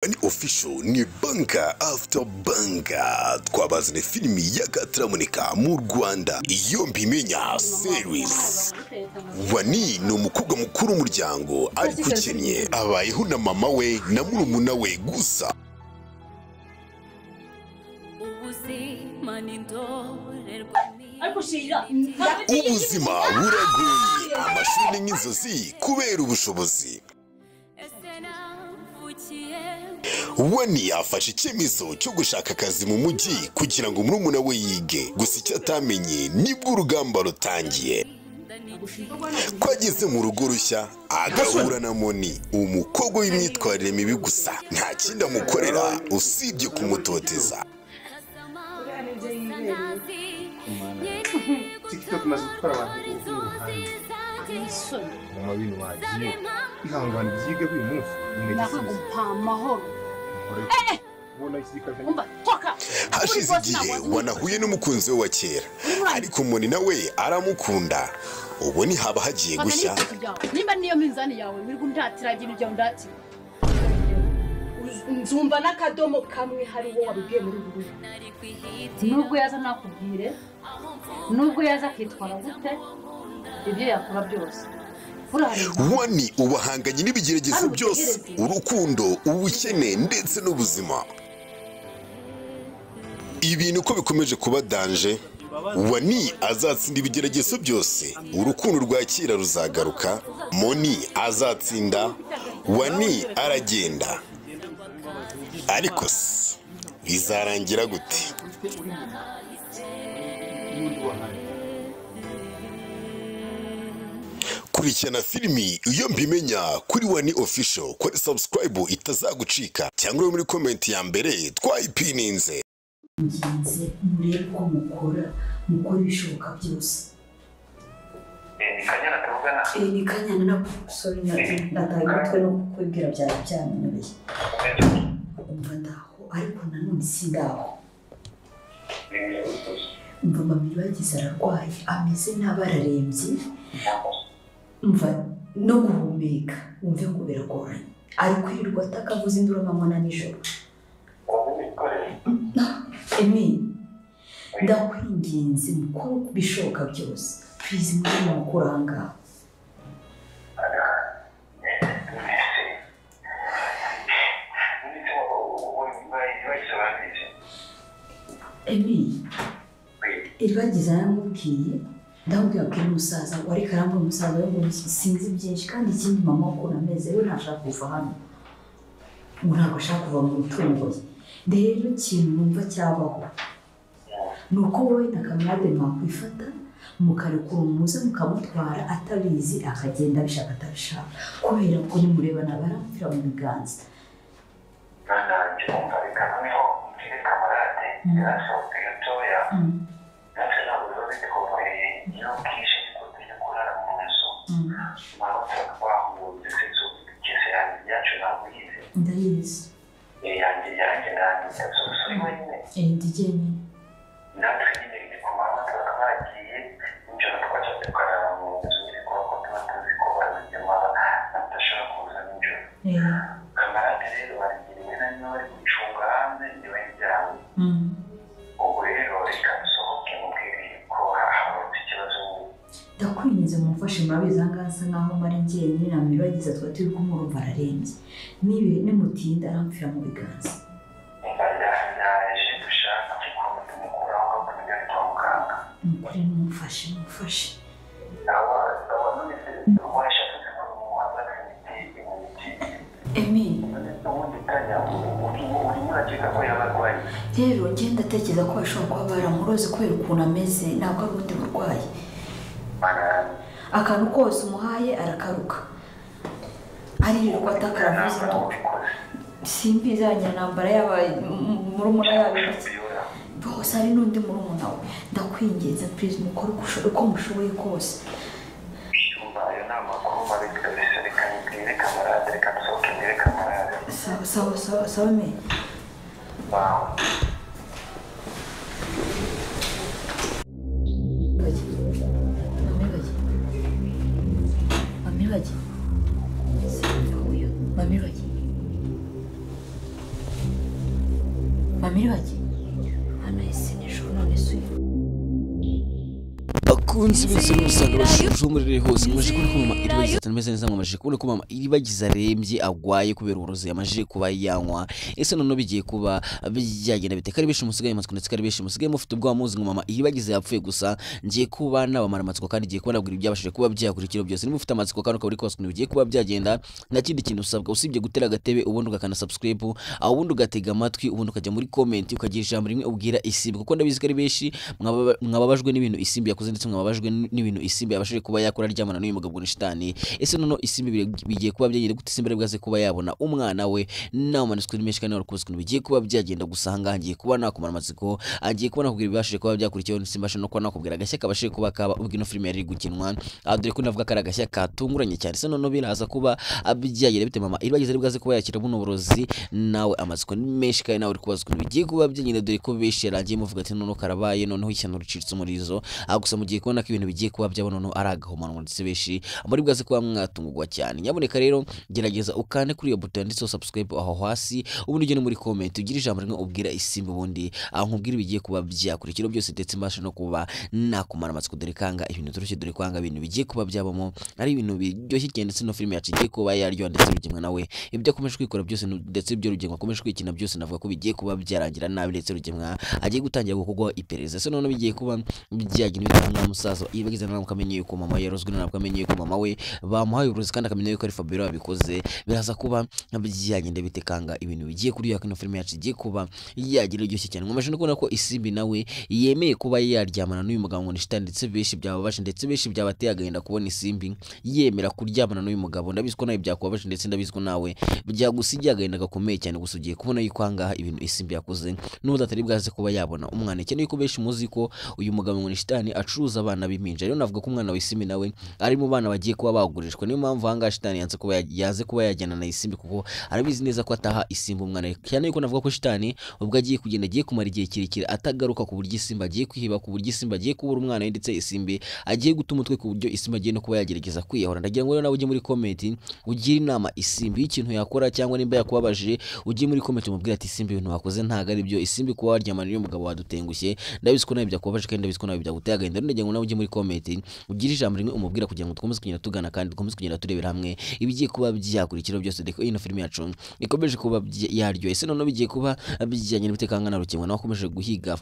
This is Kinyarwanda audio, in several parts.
One Official ni banka after banka twabazane filimi y'akataramunika mu Rwanda iyo mbimenya series. Wani ni umukobwa mukuru w'umuryango ariko ukennye abayeho na mama we na murumuna we gusa. Ubuzima buragoye, amashuri n'inzozi kubera ubushobozi. Wani afashe icyemezo cyo gushaka akazi mu mujyi kugira ngo murumuna we yige, gusa icyo atamenye nibwo urugamba rutangiye. Kwageze mu rugo rushya agahura na Moni, umukobwa w'imyitwarire mibi gusa nta kindi amukorera usibye kumutoteza. TikTok maze gutwara abantu ubuhanga. Mama bintu wagiye ihangana byiga buri munsi nakagumpa amahoro. Hashize igihe wanahuye n'umukunzi we wa kera, ariko Moni nawe aramukunda. Ubu ni haba hagiye gushya. Nimba niyo minzani yawe biri kundatira ikintu cyo ndati. Nzumva n'akadomo kamwe hari wo wabibwiye muri buri. Nubwo yaza nakubwire, nubwo yaza kwitwara gute, ibyo yakora byose. Wani ubahanganye n'ibigeragezo byose, urukundo, ubukene ndetse n'ubuzima. Ibintu ko bikomeje kuba danje, Wani azatsinda ibigeragezo byose, urukundo rwakira ruzagaruka, Moni azatsinda, Wani aragenda. Ariko bizarangira gute? Kurikirana filimi iyo mbimenya kuri One Official, kuri subscribe itazagucika cyangwa muri comment ya mbere twayipininze. Nginze murebe ko mukora ibishoboka byose. Ni Kanyana tuvugana. Ni Kanyana na sorry nataye umutwe no kukwibwira byamenyereye. Umva ndaho ariko nanone sindaho. Umva mama bagize ararwaye ameze n'abararembye. Umva no guhumeka umve ngo biragoranye. Ari kwirirwa atakavuza induru mama na nijoro. Emi ndakwinginze mukuru bishoboka byose. Please muri mukuranga. Emi iribagiza yamubwiye ndabwira ko umusaza wari karamba umusaza we ngo sinzi byinshi kandi ikindi mama ko nameze we ntashaka kuva hano. Ntabwo ashaka kuva mu mutungo ye. Rero ikintu numva cyabaho nuko wowe na kamarade mwakwifata mukarekura umuze mukamutwara atabizi akagenda bishaka atabishaka kubera ko nimurebana baramfira mu biganza. Nanjye umvalikana niho mfite kamarade yarasohoka gatoya natwe ntabwo bitwomoye iyo bwije tujya kurara mu nzu mabasa twahuye ndetse kese yanjye yacu ntabwo yize ndayizi yanjye nanjye uri wenyine ndigeni natwe nyine iri ku mama twagiye nijoro twajya tukarara mu nzu ariko ko tuba tuzi ko bazigema badashaka kuza nijoro. Kamarade rero barigiriwe na nyuma bari gucunga hanze niwe njyana. Ubu rero reka nsohoke mubwire ko hahabutse ikibazo. Ndakwinjiza mumfashe murabizi ahangaha nkaho mari njyenyine na miragiza twa turi kumurumva ararembye. Nimutinda aramfira mu biganza. Ndaje dushaka ko tumukuraho kumenya kwa muganga. Mukuri mumfashe. Emi rero ngenda atekereza ko bashobora kuba baramuroze kubera ukuntu ameze ntabwo ari ubundi burwayi. Akantu kose umuhaye arakaruka aririrwa atakaravuza induru. Simbizi nambara yaba murumuna yawe bose ari n'undi murumuna we. Ndakwinginze please mukore uko mushoboye kose. Sawa me. Mami bamiri bagiye anahise nijoro none se bakunzi bese musanga bashuje umurire hose mwaje kuri kuma iribagiza atameze neza mwaje kubona ko mama iribagiza arembye agwaye kubera uburozi yamaje kuba yanywa ese none bigiye kuba byagenda bite kari bishe musigaye matsiko ndetse kari bishe musigaye mufite ubwa muzi ngo mama iribagiza yapfuye gusa ngiye kuba nabamara matsiko kandi ngiye kuba nabwira ibyabashije kuba byakurikira byose ni mufite amatsiko kandi ukaburi kose bigiye kuba byagenda nta kindi kintu usabwa usibye gutera agatebe ubundi ugakana subscribe ubundi ugatega amatwi ubundi ukajya muri comment ukagira ijambo rimwe ubwira isimbi kuko ndabizi kari beshi mwababajwe n'ibintu isimbi yakoze ndetse mwababajwe n'ibintu isimbi yabashije kuba yakora ryamana n'uyu mugabo n'ishitani ese none isimbi bigiye kuba byagenda gute isimbi bwaze kuba yabona umwana we nawe maniswe n'imeshika nawe rukozwe bigiye kuba byagenda gusanga ngiye kuba nakumara amatsiko agiye kuba nakubwira ibashije kuba byakurikiyeho n'isimbi no kuba nakubwira agashya kabashije kuba kaba ubwo ino filime yari gukinwa dore ko ndavuga kari agashya katunguranye cyane ese none biraza kuba byagenda bite mama iribagize ari bwaze kuba yakira buno burozi nawe amatsiko n'imeshika nawe uri kubazwa bigiye kuba byagenda dore ko beshi yarangiye muvuga ati none karabaye noneho ishyano rucitse umurizo gusa mugiye kubona ko ibintu bigiye kuba byabona no aragahomanwa ndetse beshi muri bwaze kuba mwatungurwa cyane nyaboneka rero gerageza ukane kuri iyo button ndetse subscribe aho hasi ubundi ugene muri comment ugira ijambo rimwe ubwira isimbi ubundi nkubwira bigiye kuba byakurikira byose ndetse mbasha no kuba nakumara amatsiko dore kanga ibintu turushye dore kwanga ibintu bigiye kuba byabamo ari ibintu biryoshye cyane ndetse no filime yacu igiye kuba yaryo ndetse rugemwe nawe ibyo akomeje kwikora byose ndetse ibyo rugemwe akomeje kwikina byose navuga ko bigiye kuba byarangira nabi ndetse rugemwe agiye gutangira gukorwa iperereza se none bigiye kuba byagira ibitanga musaza ibagize nawe ukamenye yuko mama yarozwe nawe ukamenye yuko mama we bamuhaye uruzi kandi akamenye yuko ari Fabiola wabikoze biraza kuba byagenda bitekanga ibintu bigiye kuri yakino filime yacu igiye kuba yagira iryoshye cyane mwamaje no kubona ko isimbi nawe yemeye kuba yaryamana n'uyu mugabo ngo nishitani ndetse beshi byababashe ndetse beshi byabateye agahinda kubona isimbi yemera kuryamana n'uyu mugabo ndabiziko nawe byakubabaje ndetse ndabiziko nawe byagusigiye agahinda gakomeye cyane gusa ugiye kubona yuko ahangaha ibintu isimbi yakoze n'ubu atari bwaze kuba yabona umwana cyane yuko beshi muzi ko uyu mugabo ngo nishitani acuruza abana b'impinja rero navuga ko umwana wa isimbi nawe ari mu bana bagiye kuba bagurishwa niyo mpamvu ahangaha shitani yaze kuba yajyana na isimbi kuko arabizi neza ko ataha isimbi umwana cyane yuko navuga ko shitani ubwo agiye kugenda agiye kumara igihe kirekire atagaruka ku buryo isimbi agiye kwihiba ku buryo isimbi agiye kubura umwana we ndetse isimbi agiye guta umutwe ku buryo isimbi agiye no kuba yagerageza kwiyahura ndagira ngo rero nawe ujye muri comment ugire inama isimbi y'ikintu yakora cyangwa nimba yakubabaje ugiye muri comment umubwira ati isimbi ibintu wakoze ntago ari byo isimbi kuba waryamana n'uyu mugabo wadutengushye ndabizi ko nawe byakubabaje kandi ndabizi ko nawe byaguteye agahinda ndagira ngo nawe ujye muri comment ugire ijambo rimwe umubwira kugira ngo dukomeze kugenda tugana kandi dukomeze kugenda turebera hamwe ibigiye kuba byakurikira byose deko ino filime yacu ikomeje kuba yaryoye ese none bigiye kuba bijyanye n'umutekano na rukimwa nawe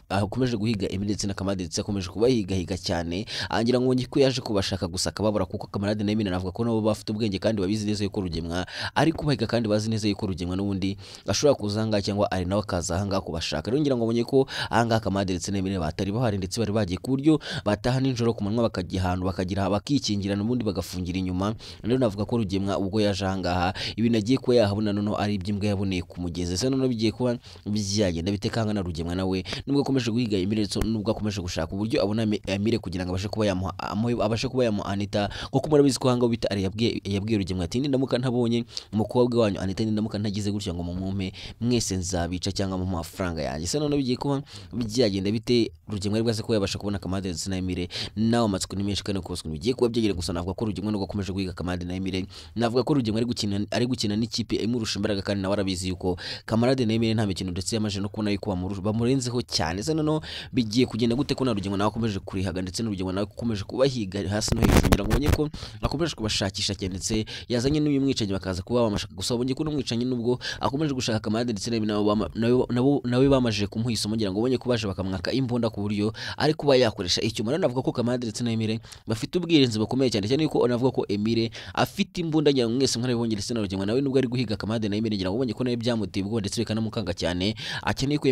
akomeje guhiga Emile ndetse na Kamarade ndetse akomeje kuba higa cyane angira ngo ko yaje kubashaka gusa akababura kuko Kamarade na Emile navuga ko nabo bafite ubwenge kandi babizi neza yuko rugemwa ari kubahiga kandi bazi neza yuko rugemwa n'ubundi ashobora kuzanga cyangwa ari nawe akaza ahanga kubashaka rero ngira ngo mbonye ko ahanga Kamarade ndetse na Emile batari bahari ndetse bari bagiye ku buryo bataha ninjoro ku manywa bakajya ahantu bakagira bakikingira n'ubundi bagafungira inyuma rero navuga ko rugemwa ubwo yaje ahangaha ibintu agiye kuba yahabona nono ari iby'imbwa yaboneye ku mugezi ese none bigiye kuba byagenda bitekanga na rugemwa nawe nubwo akomeje guhiga Emile nubwo akomeje gushaka uburyo abona Emile kugira ngo abashe kuba yamuha Anita kuko murabizi ko hanga bita ari yabwiye rugemwa ati ndamuka ntabonye umukobwa wanyu Anita ndamuka ntagize gutya ngo mumumpe mwese nzabica cyangwa mu mafaranga yanjye ese none bigiye kuba byagenda bite rugemwa ari bwaze ko yabasha kubona Kamarade ndetse na Emile nawe amatsiko nimenshi kandi kubaswa bigiye kuba byagera gusa navuga ko rugemwa nubwo akomeje guhiga Kamarade na Emile navuga ko rugemwa ari gukina n'ikipe imurusha imbaraga kandi nawe arabizi yuko Kamarade na Emile nta mikino ndetse yamaje no kubona yuko bamurenzeho cyane ese none bigiye kugenda gute ko na rugemwa nawe akomeje kurihaga ndetse n'urugemwa nawe akomeje kubahiga hasi no hejuru ngira ngo ubonye ko akomeje kubashakisha cyane ndetse yazanye n'uyu mwicanyi bakaza kuba bamashaka gusa ubonye ko n'umwicanyi nubwo akomeje gushaka Kamarade ndetse nawe bamaje kumuha isomo ngira ngo ubonye ko baje bakamwaka imbunda ku buryo ari kuba yakoresha icyuma rero navuga ko Kamarade ndetse na Emile bafite ubwirinzi bukomeye cyane cyane yuko navuga ko Emile afite imbunda ngira ngo mwese mwarabibonye ndetse na rugemwa nawe nubwo ari guhiga Kamarade na Emile ngira ngo ubonye ko nawe byamuteye ubwoba ndetse bikanamukanga cyane akeneye ko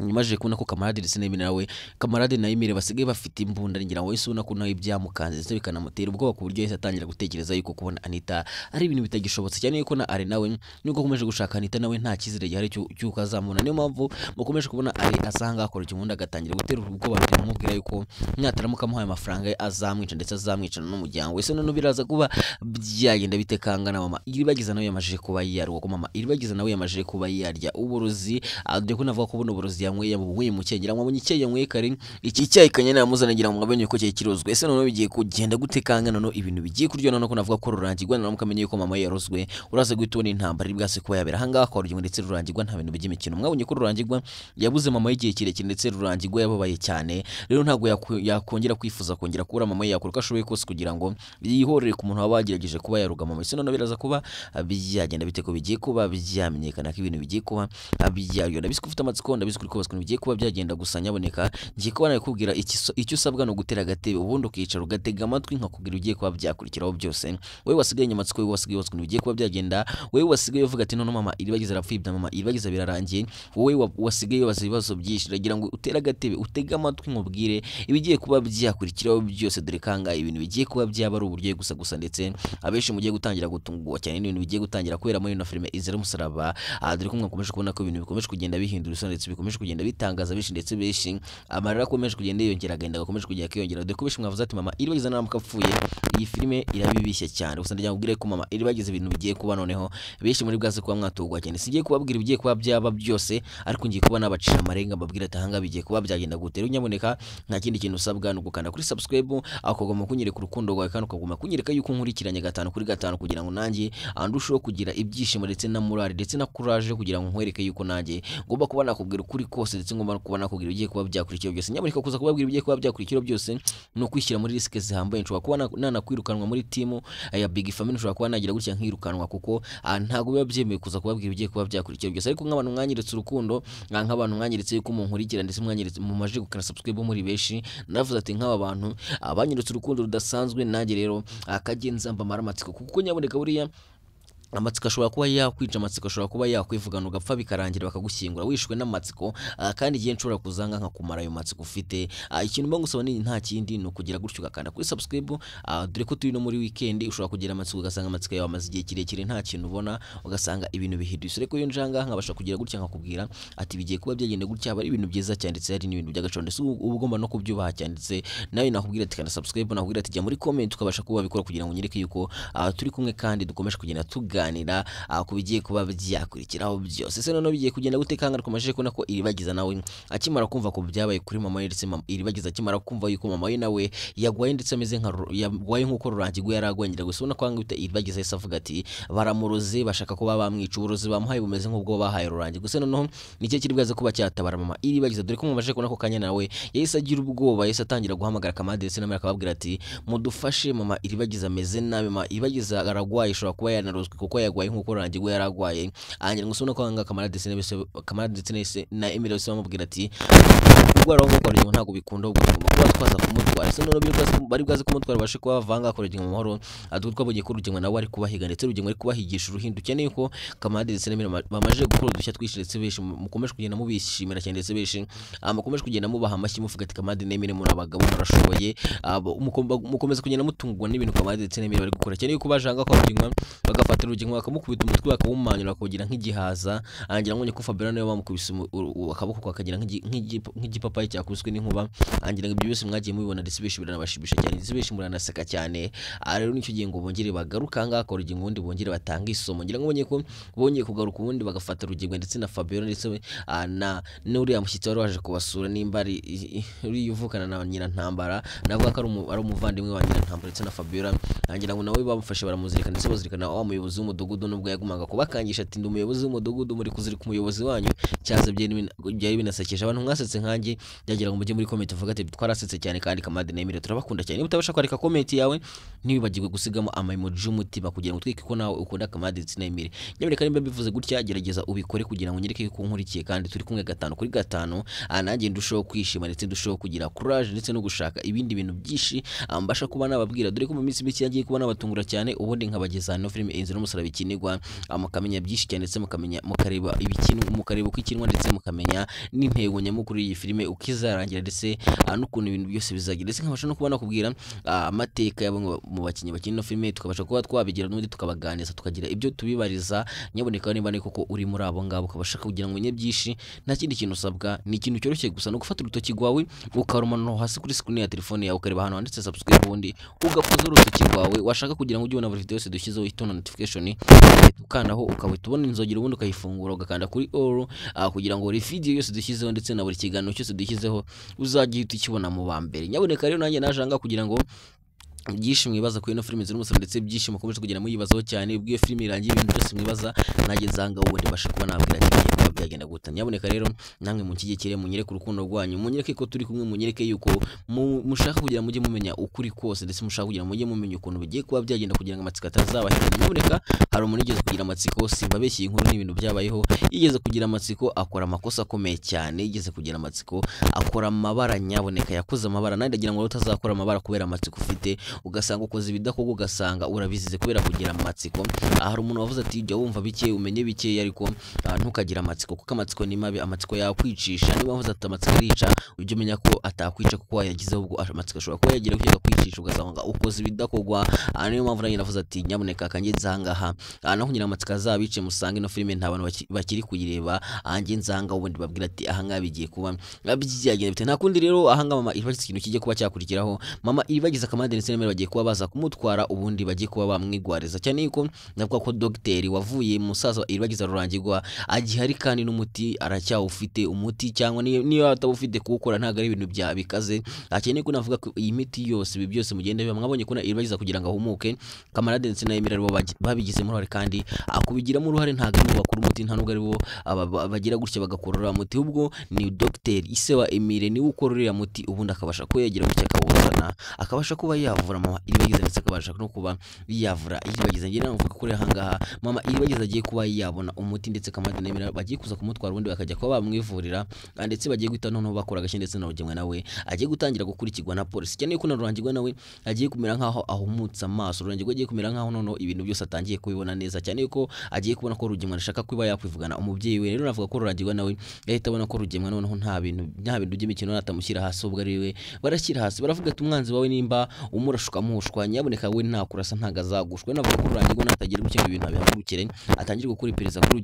nyumaje kubona ko Kamarade ndetse na Emile nawe Kamarade na Emile basigaye bafite imbunda ngira ngo Yesu ko nawe byamukanze ndetse bikanamutera ubwoba ku buryo yahise atangira gutekereza yuko kubona Anita ari ibintu bitagishobotse cyane yuko na Ari nawe nuko akomeje gushaka Anita nawe nta kizire gihari cyuko azamubona niyo mpamvu mukomeje kubona Ari asanga akora ikimundi agatangira gutera ubwoba bitamubwira yuko nyataramuka amuhaye amafaranga azamwica ndetse azamwicana n'umuryango ese none biraza kuba byagenda bitekanga na mama iribagiza nawe yamaje kuba yarwa ko mama iribagiza nawe yamaje kuba yarya uburozi deko navuga ko buno burozi amazi yanyweye mu cyengera ngo icyayi yanyweye kare iki cyayi kanyana yamuzanagira ngo mwabonye ko cyayi kirozwe ese none bigiye kugenda gutekanga none ibintu bigiye kuryo none ko navuga ko rurangirwa none mukamenye ko mama yarozwe uraza guhitona intambara iri bwase kuba yabera hanga kwa rugendo ndetse rurangirwa nta bintu by'imikino mwabonye ko rurangirwa yabuze mama y'igihe kirekire ndetse rurangirwa yababaye cyane rero ntago yakongera kwifuza kongera kubura mama yakora kashoboye kose kugira ngo yihorere ku muntu wabagerageje kuba yaruga mama ese none biraza kuba byagenda biteko bigiye kuba byamenyekana ko ibintu bigiye kuba byaryo ndabisiko ufite amatsiko ndabisiko ko basiko bigiye kuba byagenda gusanya aboneka ngiye kuba nakubwira icyo usabwa no gutera agatebe ubundi ukicara ugatega amatwi nkakubwira ugiye kuba byakurikiraho byose wewe wasigaye nyamatsiko wewe wasigaye wasiko bigiye kuba byagenda wewe wasigaye uvuga ati none mama iribagiza rapfibya mama iribagiza birarangiye wowe wasigaye wabaza ibibazo byinshi ragira ngo utera agatebe utega amatwi nkubwire ibigiye kuba byakurikiraho byose dore kanga ibintu bigiye kuba byaba ari uburyo gusa ndetse abenshi mugiye gutangira gutungwa cyane n'ibintu bigiye gutangira kwera muri no filime Izera Musaraba dore ko mwakomeje kubona ko ibintu bikomeje kugenda bihindura ndetse bikomeje kugenda bitangaza bishi ndetse beshi amarira akomeje kugenda yongera agenda gakomeje kugenda kiyongera dore ko beshi mwavuze ati mama iribagiza naramukapfuye iyi filime irabibishye cyane gusa ndagira ngubwire ko mama iribagiza ibintu bigiye kuba noneho beshi muri bwaze kuba mwatugwa cyane sigiye kubabwira ibigiye kuba byaba byose ariko ngiye kuba nabacira amarenga mbabwira ati hanga bigiye kuba byagenda gutera unyaboneka nta kindi kintu usabwa no gukanda kuri subscribe akogoma kunyereka urukundo rwawe kandi ukagoma kunyereka yuko nkurikiranye 5 kuri 5 kugira ngo nanjye andusheho kugira ibyishimo ndetse na morale ndetse na courage kugira ngo nkwereke yuko nanjye ngomba kuba nakubwira ukuri kose ndetse ngomba kuba nakubwira ibigiye kuba byakurikira byose nyaboneka kuza kubabwira ibigiye kuba byakurikira byose no kwishyira muri risk zihambaye nshobora kuba nanakwirukanwa muri team ya Big Family nshobora kuba nagira gutya nkirukanwa kuko ntago biba byemeye kuza kubabwira ibigiye kuba byakurikira byose ariko nk'abantu mwanyeretse urukundo nk'abantu mwanyeretse yuko munkurikira ndetse mwanyeretse mu maje gukana subscribe muri beshi navuze ati nk'aba bantu abanyeretse urukundo rudasanzwe nanjye rero akagenza mbamara amatsiko kuko nyaboneka buriya amatsiko ashobora kuba yakwica amatsiko ashobora kuba yakwivugana ugapfa bikarangira bakagushyingura wishwe n'amatsiko kandi igihe nshobora kuzanga nka kumara ayo matsiko ufite ikintu mba ngusaba ni nta kindi no kugira gutyo ugakanda kuri subscribe dore ko turi no muri weekend ushobora kugira amatsiko ugasanga amatsiko yawe amaze igihe kirekire nta kintu ubona ugasanga ibintu bihiduse reko iyo njanga nkabasha kugira gutya nkakubwira ati bigiye kuba byagenda gutya bari ibintu byiza cyanditse hari n'ibintu by'agaciro ndetse ubugomba no kubyubaha cyanditse nawe nakubwira ati kana subscribe nakubwira ati jya muri comment ukabasha kuba bikora kugira ngo nyereke yuko turi kumwe kandi dukomeje kugenda tuganira ku bigiye kuba byakurikiraho byose ese none bigiye kugenda gutekanga komeje kubona ko iribagiza nawe akimara kumva ko byabaye kuri mama ndetse iribagiza akimara kumva yuko mama we nawe yagwaye ndetse ameze nka yagwaye nkuko rurangirwa yaragwengera gusa ubona ko angute iribagiza yese avuga ati baramuroze bashaka ko bamwica uburozi bamuhaye bumeze nk'ubwo bahaye rurangirwa gusa noneho nicyo kiri bwaze kuba cyatabara mama iribagiza dore ko mumaje kubona ko kanya nawe yese agira ubwoba yese atangira guhamagara Kamade ndetse namara akababwira ati mudufashe mama iribagiza ameze nabi mama iribagiza aragwaye ishobora kuba yanarozwe kuko yagwaye nkuko rurangirwa yaragwaye angira ngo usubona ko anga Kamade ndetse na Emile bose bamubwira ati ubwo ngo kwa rugendo ntago bikunda ubwo kuba twaza kumutwara ese none bari bwaze kumutwara bashe kuba bavanga ko rugendo mu mahoro adutwa twabugiye ko rugendo nawe ari kubahiga ndetse rugendo ari kubahigisha uruhindu cyane yuko Kamade ndetse na Emile bamaje gukora dushya twishiretse beshi mukomeje kugenda mubishimira cyane ndetse beshi mukomeje kugenda mubaha amashyi muvuga ati Kamade na Emile muri abagabo narashoboye mukomeza kugenda mutungwa n'ibintu Kamade ndetse na Emile bari gukora cyane yuko bajanga ko rugendo bagafata rugendo bakamukubita umutwe bakawumanyura kugira nk'igihaza angira ngo nyiko Fabiola nawe bamukubise akaboko akagira nk'igipapayi cyakubiswe n'inkuba angira ngo ibyo byose mwagiye mubibona ndetse beshi biranabashibisha cyane ndetse beshi muranaseka cyane rero nicyo gihe ngo bongere bagaruka ngaka urugendo ubundi bongere batanga isomo ngira ngo bongeye kugaruka ubundi bagafata urugendo ndetse na Fabiola ndetse na n'uriya mushyitsi wari waje kubasura nimba ari yuvukana na nyina ntambara navuga ko ari umuvandimwe wa nyina ntambara ndetse na Fabiola angira ngo nawe bamufashe baramuzirikana ndetse bazirikana wa muyobozi w'umudugudu nubwo yagumaga kubakangisha ati ndi umuyobozi w'umudugudu muri kuzirika umuyobozi wanyu cyaza byari binasekeje abantu mwasetse nkanjye byagira ngo mujye muri comment uvuga ati twarasetse cyane kandi Kamade na Emile turabakunda cyane niba utabasha kwareka comment yawe ntibibagirwe gusigamo amaimoji y'umutima kugira ngo twike ko nawe ukunda Kamade na Emile nyabireka nimba bivuze gutya gerageza ubikore kugira ngo nyereke ko nkurikiye kandi turi kumwe 5 kuri 5 nanjye ndushaho kwishima ndetse ndushaho kugira courage ndetse no gushaka ibindi bintu byinshi mbasha kuba nababwira dore ko mu minsi mike yagiye kuba nabatungura cyane ubundi nkabageza no film Inzira n'Umusaraba ikinigwa mukamenya byinshi cyane ndetse mukamenya mukareba ibikintu mukareba uko ikinwa ndetse mukamenya n'intego nyamukuru iyi filime ukizarangira ndetse n'ukuntu ibintu byose bizagira ndetse nkabasha no kuba nakubwira amateka y'abo mu bakinnyi bakina ino filime tukabasha kuba twabigira n'undi tukabaganiriza tukagira ibyo tubibariza nyaboneka niba ni koko uri muri abo ngabo ukabasha kugira ngo umenye byinshi nta kindi kintu usabwa ni ikintu cyoroshye gusa no gufata urutoki rwawe ukarumana hasi kuri screen ya telefone yawe ukareba ahantu handitse subscribe ubundi ugakoza urutoki rwawe washaka kugira ngo ujye ubona buri video yose dushyizeho itona notification ukandaho ukabita ubona inzogera ubundi ukayifungura ugakanda kuri all kugira ngo buri video yose dushyizeho ndetse na buri kiganiro cyose dushyizeho uzajye ukibona mu ba mbere nyaboneka rero nanjye najanga kugira ngo byinshi mwibaza kuri ino filime z'umusoro ndetse byinshi mukomeje kugenda muyibazaho cyane ubwo iyo filime irangiye ibintu byose mwibaza najye nzanga ubundi basha kuba nabwira ati byagenda gutanya nyaboneka rero namwe mu kigekere munyereke urukundo rwanyu munyereke ko turi kumwe munyereke yuko mushaka kugira mujye mumenya ukuri kose ndetse mushaka kugira mujye mumenya ukuntu bigiye kuba byagenda kugira ngo amatsiko atazabahirana nyaboneka hari umuntu yigeze kugira amatsiko simbabeshye inkuru n'ibintu byabayeho yigeze kugira amatsiko akora amakosa akomeye cyane yigeze kugira amatsiko akora amabara nyaboneka yakoze amabara nandi agira ngo utazakora amabara kubera amatsiko ufite ugasanga ukoze ibidakorwa ugasanga urabizize kubera kugira amatsiko hari umuntu wavuze ati jya wumva bike umenye bike ariko ntukagira amatsiko kuko amatsiko ni mabi amatsiko yakwicisha niba wavuze ati amatsiko arica ujye umenya ko atakwica kuko yagizeho ubwo amatsiko ashobora kuba yagira kujya kwicisha ugasanga ukoze ibidakorwa niyo mpamvu nanjye navuze ati nyaboneka kanjye nzangaha naho kugira amatsiko azabice musange ino filime nta bantu bakiri kuyireba anjye nzanga ubundi babwira ati aha ngaha bigiye kuba byagenda bite nta kundi rero aha ngaha mama ibagize ikintu kijye kuba cyakurikiraho mama ibagize akamande ndetse bagiye kuba baza kumutwara ubundi bagiye kuba bamwigwariza cyane yuko navuga ko dogiteri wavuye musaza iribagiza rurangirwa agihari kandi n'umuti aracyawufite umuti cyangwa niyo atabufite kuwukora ntago ari ibintu bya bikaze akeneye ko navuga ko iyi miti yose ibi byose mugende mwabonye ko iribagiza kugira ngo ahumuke kamarade ndetse na Emira babigize muri kandi akubigiramo uruhare ntago ari bakuru umuti nta nubwo ari bo bagira gutya bagakorora muti ubwo ni dogiteri ise wa Emire ni ukororera muti ubundi akabasha ko yagira gutya akawuzana akabasha kuba yavura mama iribagiza ndetse akabasha no kuba yavura iribagiza ngira navuga kuri ahangaha mama iribagiza agiye kuba yabona umuti ndetse kamarade na Emira bagiye kuza kumutwara ubundi bakajya kuba bamwivurira ndetse bagiye guhita noneho bakora agashyi ndetse na rugemwe nawe agiye gutangira gukurikirwa na polisi cyane yuko narurangirwa nawe agiye kumera nkaho ahumutsa amaso rurangirwa agiye kumera nkaho noneho ibintu byose atangiye kubibona neza cyane yuko agiye kubona ko rugemwe ashaka kuba yakwivugana umubyeyi we rero navuga ko rurangirwa nawe yahita abona ko rugemwe noneho nta bintu by'imikino natamushyira hasi ubwo ari we barashyira hasi baravuga ati umwanzi wawe nimba umurashuka mushwa nyaboneka we nta kurasa ntaga zagushwe navuga ko rurangirwa natagira gukemura ibintu abihagurukire atangira gukora iperereza kuri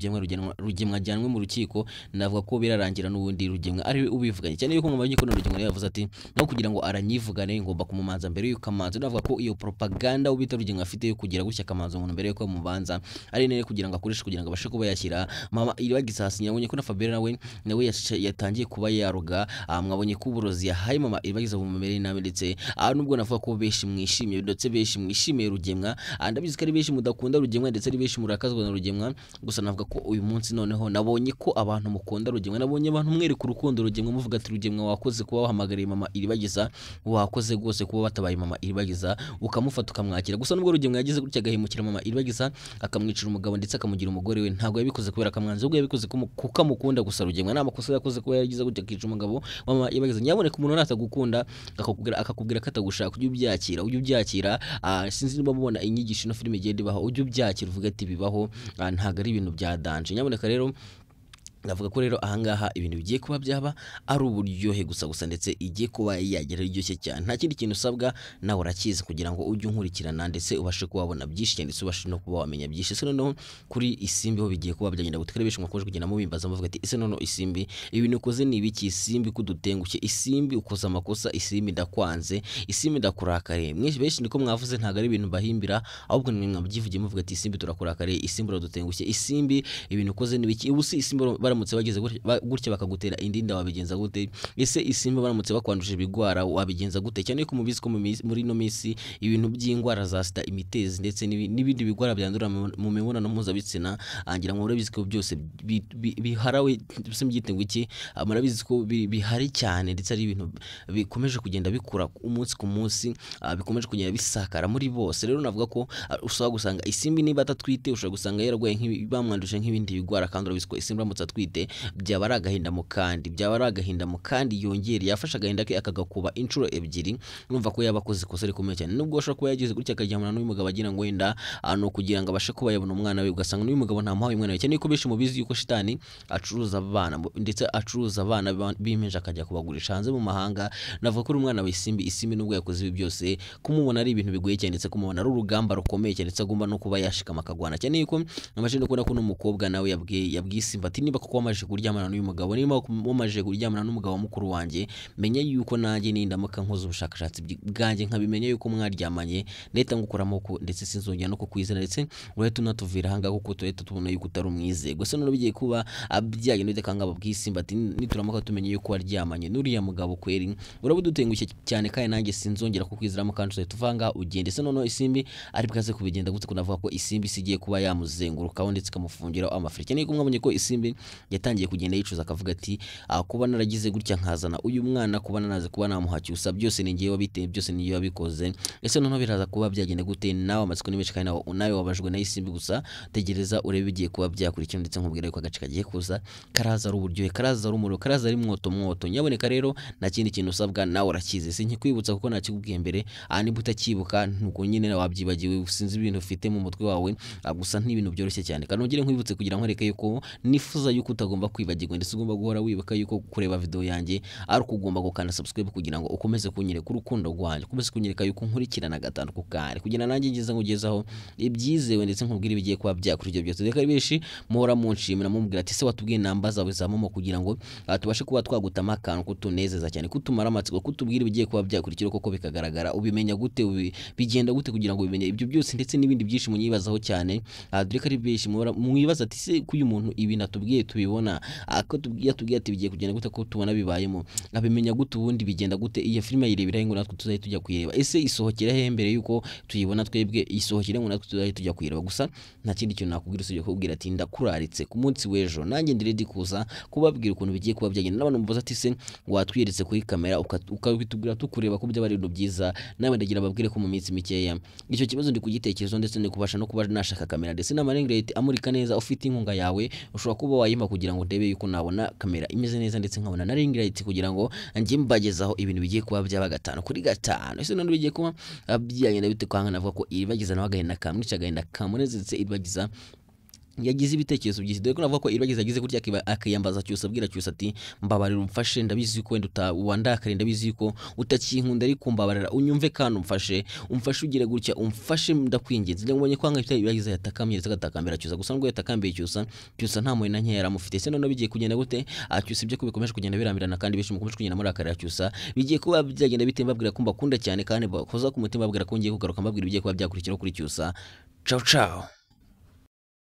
rugemwe ajyanwe mu rukiko navuga ko birarangira n'ubundi rugemwe ari we ubivuganye cyane yuko mu banyiko rugemwe yavuze ati no kugira ngo aranyivugane ngomba kumumanza mbere yuko amanza navuga ko iyo propaganda ubita rugemwe afite yo kugira gutya kamanza umuntu mbere yuko mubanza ari nene kugira ngo akoreshe kugira ngo abashe kuba yashyira mama iribagiza hasi nyabonye ko na Fabien nawe yatangiye kuba yaruga mwabonye ko uburozi yahaye mama iribagiza bumumere nawe ndetse nubwo navuga ko beshi mwishimiye ndetse beshi mwishimiye rugemwa ndabizi ko ari beshi mudakunda rugemwa ndetse ari beshi murakazwa na rugemwa gusa navuga ko uyu munsi noneho nabonye ko abantu mukunda rugemwa nabonye abantu mwereka urukundo rugemwa muvuga ati rugemwa wakoze kuba wahamagariye mama iribagiza wakoze rwose kuba batabaye mama iribagiza ukamufata ukamwakira gusa nubwo rugemwa yagize gutya agahemukira mama iribagiza akamwicira umugabo ndetse akamugira umugore we ntabwo yabikoze kubera akamwanza ubwo yabikoze kuko amukunda gusa rugemwa nta makosa yakoze kuba yagize gutya akica umugabo mama iribagiza nyaboneka umuntu natagukunda akakubwira ko atagushaka ujye ubyakira sinzi niba mubona inyigisho no filime igenda ibaho ujye ubyakira uvuga ati bibaho ntago ari ibintu bya danje nyaboneka rero navuga ko rero ahangaha ibintu bigiye kuba byaba ari uburyohe gusa ndetse igiye kuba yagera iryoshye cyane nta kindi kintu usabwa nawe urakizi kugira ngo ujye unkurikirana ndetse ubashe kubabona byinshi cyane ndetse ubashe no kuba wamenya byinshi ese noneho kuri isimbi ho bigiye kuba byagenda gutekera benshi mwakoje kugenda mubimbaza muvuga ati ese noneho isimbi ibintu ukoze ni ibiki isimbi kudutenguke isimbi ukoze amakosa isimbi ndakwanze isimbi ndakurakare mwese benshi niko mwavuze ntago ari ibintu bahimbira ahubwo ni mwabyivugiye muvuga ati isimbi turakurakare isimbi uradutenguke isimbi ibintu ukoze ni ibiki ubu si isimbi baramutse bageze gutya bakagutera indinda wabigenza gute ese isimbi baramutse bakwanduje ibigwara wabigenza gute cyane ko mubizi ko muri no misi ibintu by'ingwara za sida imitezi ndetse n'ibindi bigwara byandura mu mibonano mpuzabitsina angira ngo murabizi ko byose biharawe bise mbyitengo iki murabizi ko bihari cyane ndetse ari ibintu bikomeje kugenda bikura umunsi ku munsi bikomeje kugenda bisakara muri bose rero navuga ko ushobora gusanga isimbi niba atatwite ushobora gusanga yaragwaye bamwanduje nk'ibindi bigwara kandi urabizi ko isimbi baramutse atwite byaba ari agahinda mu kandi yongera yafashe agahinda ke akagakuba inshuro ebyiri urumva ko yabakoze ikosa rikomeye cyane nubwo ashobora kuba yagize gutya akaryamana n'uyu mugabo agira ngo wenda no kugira ngo abashe kuba yabona umwana we ugasanga n'uyu mugabo ntamuhaye umwana we cyane ko benshi mubizi yuko shitani acuruza abana ndetse acuruza abana b'impinja akajya kubagurisha hanze mu mahanga navuga ko umwana we Isimbi nubwo yakoze ibi byose kumubona ari ibintu bigoye cyane ndetse kumubona ari urugamba rukomeye cyane ndetse agomba no kuba yashikama akagwana cyane yuko amaje no kubona ko n'umukobwa nawe yabwiye Isimbi ati niba kuko wamaje kuryamana n'uyu mugabo niba wamaje kuryamana n'umugabo mukuru wanjye menye yuko nanjye nindamuka nkoze ubushakashatsi bwanjye nkabimenya yuko mwaryamanye ndetse ngukoramo ko ndetse sinzongera no kukwizera ndetse urahita unatuvira hanga kuko tuhita tubona yuko utari umwize gusa none bigiye kuba abyaye ndetse kanga Isimbi ati nituramuka tumenye yuko waryamanye n'uriya mugabo kweri urabudutengushye cyane kandi nanjye sinzongera kukwizeramo kandi tuvanga ugende se none Isimbi ari bwaze kubigenda gutse kunavuga ko Isimbi sigiye kuba yamuzengurukaho ndetse kamufungira amafirike niko mwamenye ko Isimbi yatangiye kugenda yicuza akavuga ati kuba naragize gutya nkazana uyu mwana kuba nanaze kuba namuhacyusa byose ni ngiye wabiteye byose ni ngiye wabikoze ese none biraza kuba byagenda gute nawe amatsiko nimeshi kandi nawe wabajwe na Isimbi gusa tegereza urebe bigiye kuba byakurikira ndetse nkubwira ko agace kagiye kuza karaza ari uburyohe karaza ari umuro karaza ari mwoto nyaboneka rero nta kindi kintu usabwa nawe urakize sinkikwibutsa kuko nakikubwiye mbere niba utakibuka nuko nyine wabyibagiwe usinzi ibintu ufite mu mutwe wawe gusa n'ibintu byoroshye cyane kanongere nkwibutse kugira ngo reke yuko nifuza yuko utagomba kwibagirwa ndetse ugomba guhora wibuka yuko kureba video yanjye ari ukugomba gukanda subscribe kugira ngo ukomeze kunyereka urukundo rwanjye ukomeze kunyereka yuko nkurikirana gatanu ku kandi kugira nanjye ngeze ngugezaho ibyizewe ndetse nkubwira ibigiye kuba byakurikije byose reka bishi muhora munshimira mumubwira ati se watubwiye namba zawe za momo kugira ngo tubashe kuba twagutama akantu kutunezeza cyane kutumara amatsiko kutubwira ibigiye kuba byakurikira koko bikagaragara ubimenya gute bigenda gute kugira ngo ubimenye ibyo byose ndetse n'ibindi byinshi munyibazaho cyane dore ko ari benshi mwibaza ati se kuyu muntu ibi natubwiye tubibona ko tubwiye ati bigiye kugenda gute ko tubona bibayemo abimenya gute ubundi bigenda gute iyo filime yirebera ngo natwe tuzaye tujya kuyireba ese isohokera he mbere yuko tuyibona twebwe isohokere ngo natwe tuzaye tujya kuyireba gusa nta kindi kintu nakubwira usibye kubwira ati ndakuraritse ku munsi w'ejo nanjye ndiredi kuza kubabwira ukuntu bigiye kuba byagenda n'abantu mubaza ati se watwiyeretse kuri kamera ukabitubwira tukureba ko byaba ari ibintu byiza nawe ndagira babwire ko mu minsi mikeya icyo kibazo ndi kugitekerezo ndetse ndi kubasha no kuba nashaka kamera ndetse n'amarengrate amurika neza ufite inkunga yawe ushobora kuba wayima kugira ngo ndebe yuko nabona kamera imeze neza ndetse nkabona na ringrate kugira ngo njye mbagezaho ibintu bigiye kuba byaba 5/5 ese none bigiye kuba byagenda bite kwanga navuga ko iribagiza nawe agahenda kamwica agahenda kamunezetse iribagiza yagize ibitekerezo byinshi dore ko navuga ko iribagiza agize gutya akiyambaza cyose abwira cyose ati mbabarira umfashe ndabizi ko wenda wandakare ndabizi ko utakinkunda ariko mbabarira unyumve kandi umfashe ugire gutya umfashe ndakwinginze ngo mbonye kwanga iribagiza yatakamye agatakambira cyose gusa ngo yatakambiye cyose nta moyo na nkera mufite se none bigiye kugenda gute cyose ibyo kubikomeje kugenda birambirana kandi benshi mukomeje kugenda muri akarira cyose bigiye kuba byagenda bitemba babwira ko mbakunda cyane kandi bakoza ku mutima babwira ko ngiye kugaruka mbabwira bigiye kuba byakurikira kuri cyose ciao